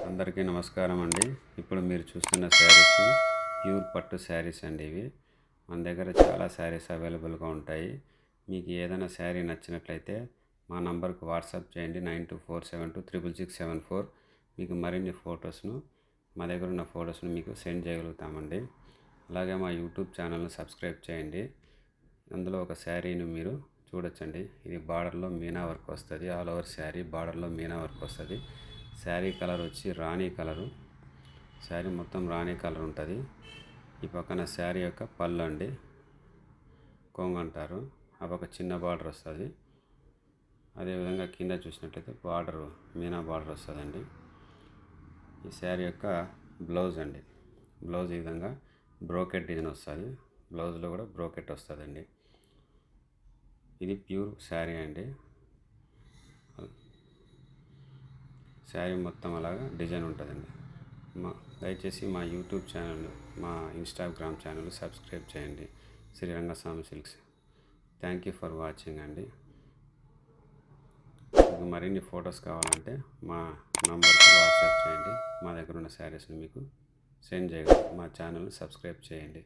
అందరికీ నమస్కారం అండి. ఇప్పుడు మీరు చూస్తున్న శారీస్ ప్యూర్ పట్టు శారీస్ అండి. ఇవి మన దగ్గర చాలా శారీస్ అవైలబుల్గా ఉంటాయి. మీకు ఏదైనా శారీ నచ్చినట్లయితే మా నంబర్కి వాట్సాప్ చేయండి 9247266674. మీకు మరిన్ని ఫొటోస్ను మా దగ్గర ఉన్న ఫొటోస్ను మీకు సెండ్ చేయగలుగుతామండి. అలాగే మా యూట్యూబ్ ఛానల్ను సబ్స్క్రైబ్ చేయండి. అందులో ఒక శారీని మీరు చూడొచ్చండి. ఇది బార్డర్లో మీనా వర్క్ వస్తుంది. ఆల్ ఓవర్ శారీ బార్డర్లో మీనా వర్క్ వస్తుంది. శారీ కలర్ వచ్చి రాణి కలరు. శారీ మొత్తం రాణి కలర్ ఉంటుంది. ఈ పక్కన శారీ యొక్క పళ్ళు అండి, కొంగు అంటారు. ఆ పక్క చిన్న బార్డర్ వస్తుంది. అదేవిధంగా కింద చూసినట్లయితే బార్డర్ మీనా బార్డర్ వస్తుందండి. ఈ శారీ యొక్క బ్లౌజ్ అండి. బ్లౌజ్ ఈ విధంగా బ్రోకెట్ డిజైన్ వస్తుంది. బ్లౌజ్లో కూడా బ్రోకెట్ వస్తుందండి. ఇది ప్యూర్ శారీ అండి. శారీ మొత్తం అలాగా డిజైన్ ఉంటుందండి. దయచేసి మా యూట్యూబ్ ఛానల్, మా ఇన్స్టాగ్రామ్ ఛానల్ సబ్స్క్రైబ్ చేయండి, Shri Rangaswamy silks. Thank you for watching అండి. మీకు మరిన్ని ఫొటోస్ కావాలంటే మా నంబర్కి వాట్సాప్ చేయండి. మా దగ్గర ఉన్న శారీస్ని మీకు సెండ్ చేయగలరు. మా ఛానల్ని సబ్స్క్రైబ్ చేయండి.